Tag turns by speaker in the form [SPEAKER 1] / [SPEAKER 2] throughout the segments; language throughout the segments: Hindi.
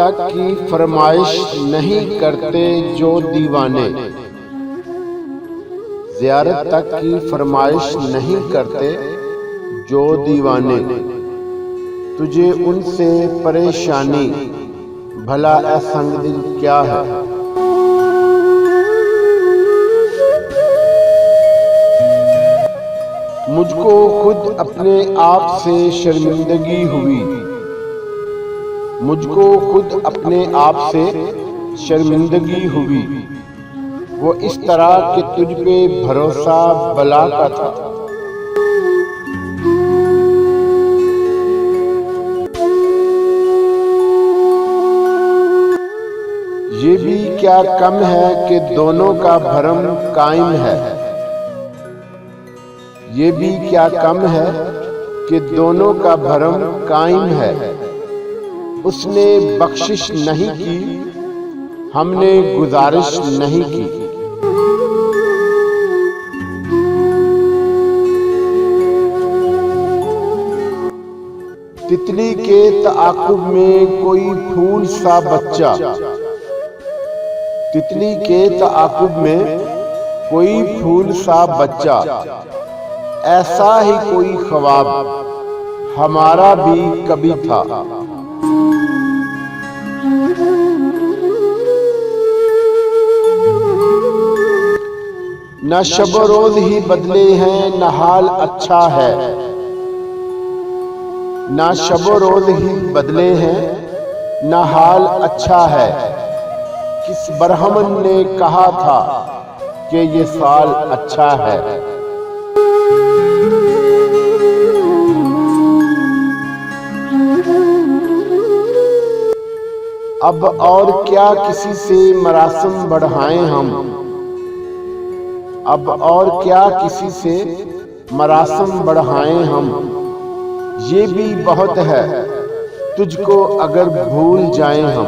[SPEAKER 1] तक की फरमाइश नहीं करते जो दीवाने, ज़ियारत तक की फरमाइश नहीं करते जो दीवाने। तुझे उनसे परेशानी, भला ए संग दिल क्या है। मुझको खुद अपने आप से शर्मिंदगी हुई, मुझको खुद अपने आप से शर्मिंदगी हुई। वो इस तरह कि तुझ पे भरोसा बला का था। ये भी क्या कम है कि दोनों का भरम कायम है। ये भी क्या कम है कि दोनों का भरम कायम है। उसने बख्शिश नहीं की, हमने गुजारिश नहीं की। तितली के ताक़ुब में कोई फूल सा बच्चा, तितली के ताक़ुब में कोई फूल सा बच्चा। ऐसा ही कोई ख्वाब हमारा भी कभी था। न शब रोज ही बदले हैं न हाल अच्छा है, न शब रोज ही बदले हैं न हाल अच्छा है। किस बरहमन ने कहा था कि ये साल अच्छा है। अब और क्या किसी से मरासिम बढ़ाएं हम, अब और क्या किसी से मरासिम बढ़ाएं हम। ये भी बहुत है तुझको अगर भूल जाएं हम।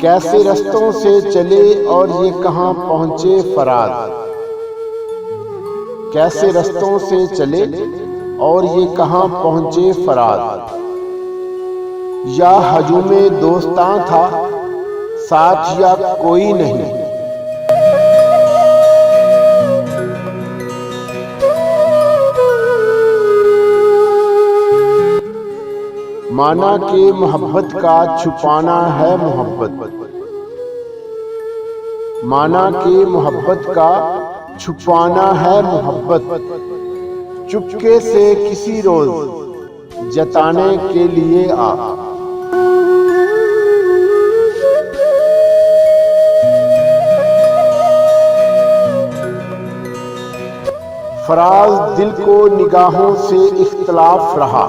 [SPEAKER 1] कैसे रास्तों से चले और ये कहां पहुंचे फराज, कैसे रास्तों से चले और ये कहां पहुंचे फराज। या हजूमे दोस्तां था साथ या कोई नहीं। माना कि मोहब्बत का छुपाना है मोहब्बत, माना कि मोहब्बत का छुपाना है मोहब्बत। चुपके से किसी रोज जताने के लिए आ। फराज दिल को निगाहों से इख्तलाफ रहा,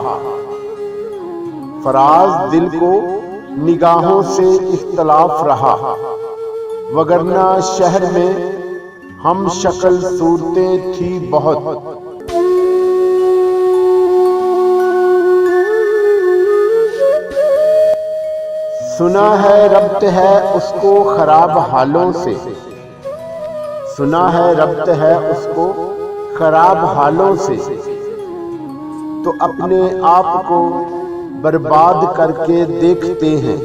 [SPEAKER 1] फराज दिल को निगाहों से इख्तलाफ रहा। वगरना शहर में हम शक्ल सूरतें थी बहुत। सुना है रब्त है उसको खराब हालों से, सुना है रब्त है उसको खराब हालों से। तो अपने आप को बर्बाद करके देखते हैं।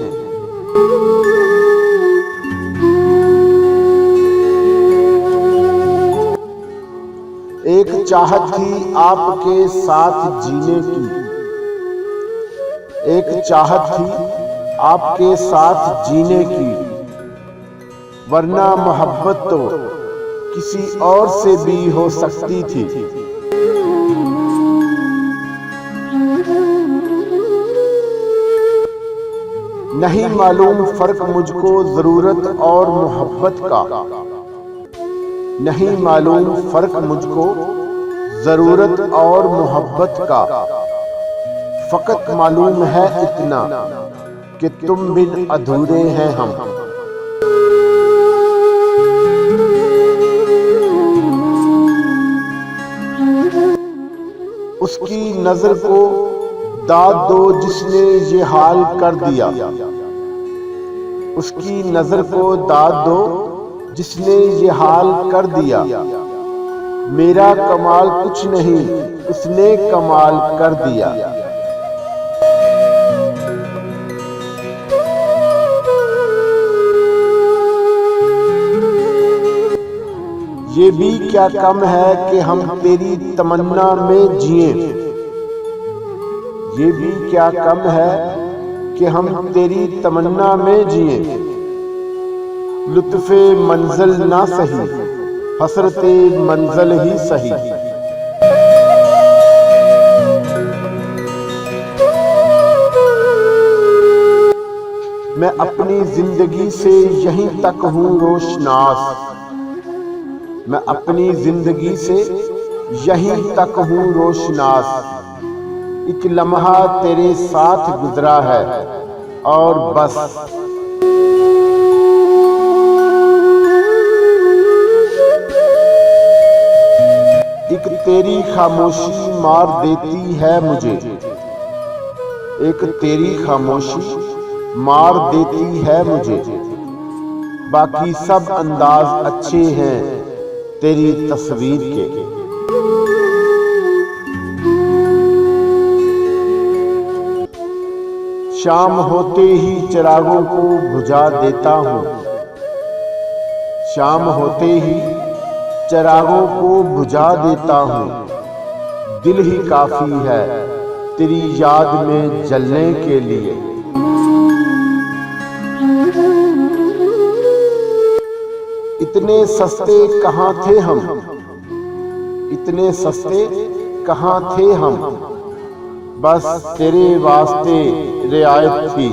[SPEAKER 1] एक चाहत थी आपके साथ जीने की, एक चाहत थी आपके साथ जीने की। वरना मोहब्बत तो किसी और से भी हो सकती थी। नहीं मालूम फर्क मुझको जरूरत और मोहब्बत का, नहीं मालूम फर्क मुझको जरूरत और मोहब्बत का। फकत मालूम है इतना कि तुम बिन अधूरे हैं हम। उसकी नजर को दाद दो जिसने ये हाल कर दिया, उसकी नजर को दाद दो जिसने ये हाल कर दिया। मेरा कमाल कुछ नहीं, उसने कमाल कर दिया। ये भी क्या कम है कि हम तेरी तमन्ना में जिए। ये भी क्या कम है कि हम तेरी तमन्ना में जिए। लुत्फ़े मंज़िल ना सही, हसरते मंज़िल ही सही। मैं अपनी जिंदगी से यहीं तक हूँ रोशनास। मैं अपनी जिंदगी से यहीं तक हूँ रोशनास। एक लम्हा तेरे साथ गुजरा है और बस। एक तेरी खामोशी मार देती है मुझे। एक तेरी खामोशी मार देती है मुझे। बाकी सब अंदाज अच्छे हैं तेरी तस्वीर के। शाम होते ही चिरागों को बुझा देता हूँ। शाम होते ही चिरागों को बुझा देता हूँ। दिल ही काफी है तेरी याद में जलने के लिए। इतने सस्ते कहाँ थे हम, इतने सस्ते कहाँ थे हम। बस तेरे वास्ते रियायत थी।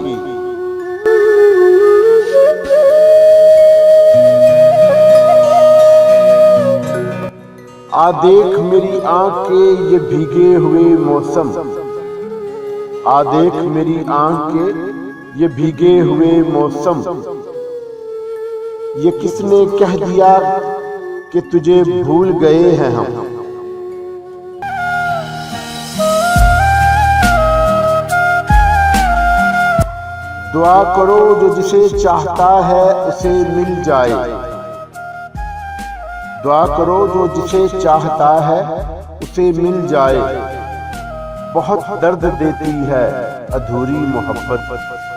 [SPEAKER 1] आ देख मेरी आंख के ये भीगे हुए मौसम। आ देख मेरी आंख के ये भीगे हुए मौसम। ये किसने कह दिया कि तुझे भूल गए हैं हम। दुआ करो जो जिसे चाहता है उसे मिल जाए। दुआ करो जो जिसे चाहता है उसे मिल जाए। बहुत दर्द देती है अधूरी मोहब्बत।